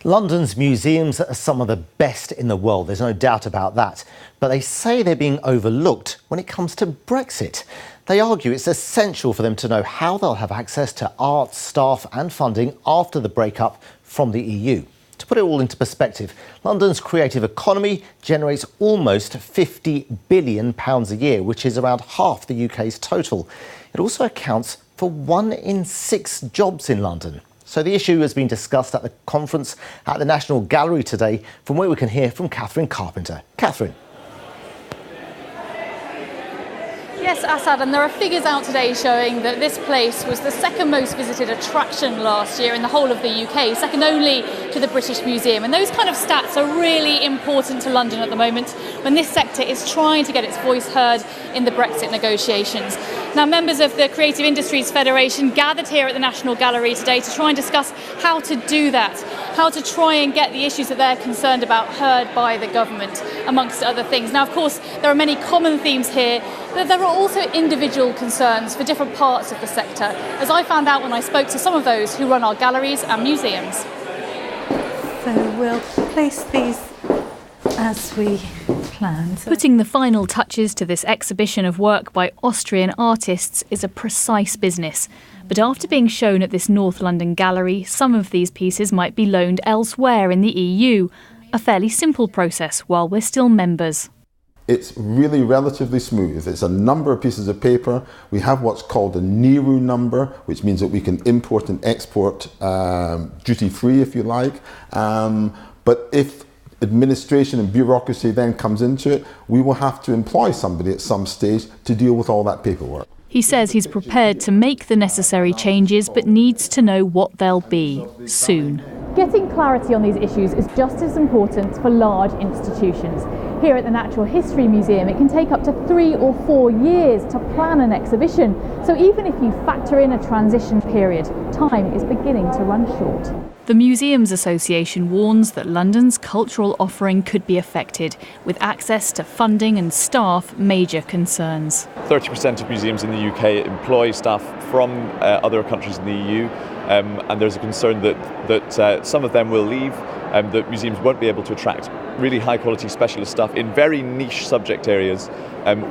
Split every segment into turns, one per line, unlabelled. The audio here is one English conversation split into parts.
London's museums are some of the best in the world, there's no doubt about that. But they say they're being overlooked when it comes to Brexit. They argue it's essential for them to know how they'll have access to art, staff and funding after the breakup from the EU. To put it all into perspective, London's creative economy generates almost £50 billion a year, which is around half the UK's total. It also accounts for 1 in 6 jobs in London. So the issue has been discussed at the conference at the National Gallery today, from where we can hear from Catherine Carpenter. Catherine.
Yes, Assad, and there are figures out today showing that this place was the second most visited attraction last year in the whole of the UK, second only to the British Museum. And those kind of stats are really important to London at the moment when this sector is trying to get its voice heard in the Brexit negotiations. Now, members of the Creative Industries Federation gathered here at the National Gallery today to try and discuss how to do that, how to try and get the issues that they're concerned about heard by the government, amongst other things. Now, of course, there are many common themes here, but there are also individual concerns for different parts of the sector, as I found out when I spoke to some of those who run our galleries and museums.
So we'll place these as we planned.
Putting the final touches to this exhibition of work by Austrian artists is a precise business. But after being shown at this North London gallery, some of these pieces might be loaned elsewhere in the EU. A fairly simple process while we're still members.
It's really relatively smooth. It's a number of pieces of paper. We have what's called a NERU number, which means that we can import and export duty-free, if you like. But if administration and bureaucracy then comes into it, we will have to employ somebody at some stage to deal with all that paperwork.
He says he's prepared to make the necessary changes, but needs to know what they'll be soon. Getting clarity on these issues is just as important for large institutions. Here at the Natural History Museum, it can take up to 3 or 4 years to plan an exhibition. So even if you factor in a transition period, time is beginning to run short. The Museums Association warns that London's cultural offering could be affected, with access to funding and staff major concerns.
30% of museums in the UK employ staff from other countries in the EU, and there's a concern that some of them will leave, that museums won't be able to attract really high quality specialist staff in very niche subject areas,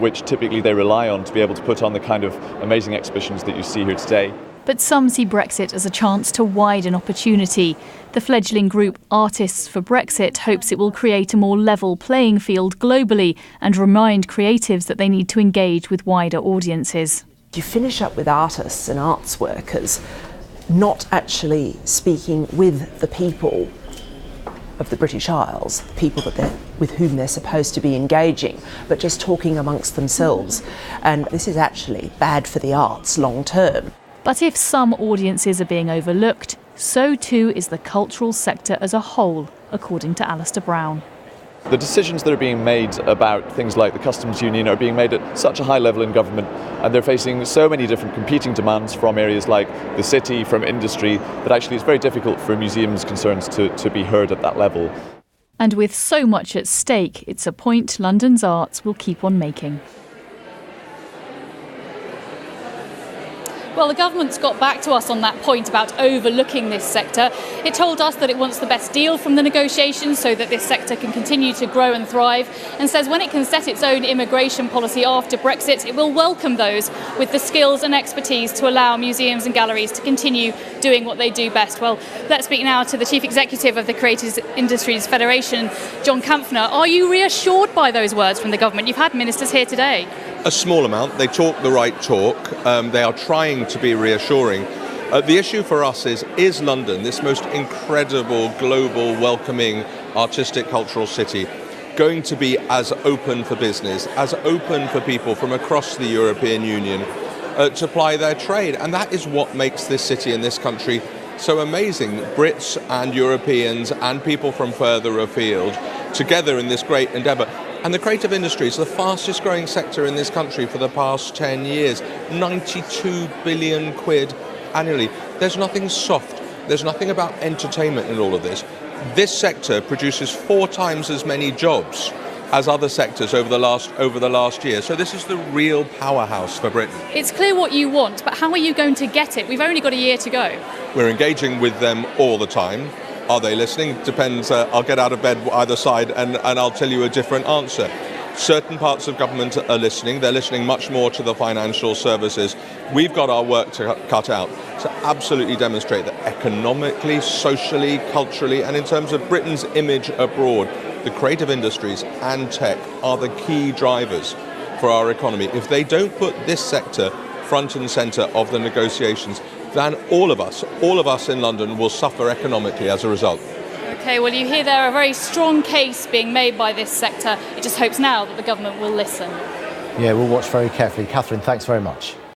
which typically they rely on to be able to put on the kind of amazing exhibitions that you see here today. But some see Brexit as a chance to widen opportunity. The fledgling group Artists for Brexit hopes it will create a more level playing field globally and remind creatives that they need to engage with wider audiences.
You finish up with artists and arts workers not actually speaking with the people of the British Isles, people with whom they're supposed to be engaging, but just talking amongst themselves. And this is actually bad for the arts long term.
But if some audiences are being overlooked, so too is the cultural sector as a whole, according to Alistair Brown.
The decisions that are being made about things like the customs union are being made at such a high level in government, and they're facing so many different competing demands from areas like the city, from industry, that actually it's very difficult for museums' concerns to be heard at that level.
And with so much at stake, it's a point London's arts will keep on making. Well, the government's got back to us on that point about overlooking this sector. It told us that it wants the best deal from the negotiations so that this sector can continue to grow and thrive, and says when it can set its own immigration policy after Brexit, it will welcome those with the skills and expertise to allow museums and galleries to continue doing what they do best. Well, let's speak now to the Chief Executive of the Creative Industries Federation, John Kampfner. Are you reassured by those words from the government? You've had ministers here today.
A small amount. They talk the right talk. They are trying to be reassuring. The issue for us is London, this most incredible, global, welcoming, artistic, cultural city, going to be as open for business, as open for people from across the European Union to ply their trade? And that is what makes this city and this country so amazing. Brits and Europeans and people from further afield together in this great endeavour. And the creative industry is the fastest growing sector in this country for the past 10 years. 92 billion quid annually. There's nothing soft. There's nothing about entertainment in all of this. This sector produces 4 times as many jobs as other sectors over the last year. So this is the real powerhouse for Britain.
It's clear what you want, but how are you going to get it? We've only got a year to go.
We're engaging with them all the time. Are they listening? Depends. I'll get out of bed either side and I'll tell you a different answer. Certain parts of government are listening. They're listening much more to the financial services. We've got our work to cut out to absolutely demonstrate that economically, socially, culturally, and in terms of Britain's image abroad, the creative industries and tech are the key drivers for our economy. If they don't put this sector front and centre of the negotiations, then all of us in London will suffer economically as a result.
Okay, well, you hear there a very strong case being made by this sector. It just hopes now that the government will listen.
Yeah, we'll watch very carefully. Catherine, thanks very much.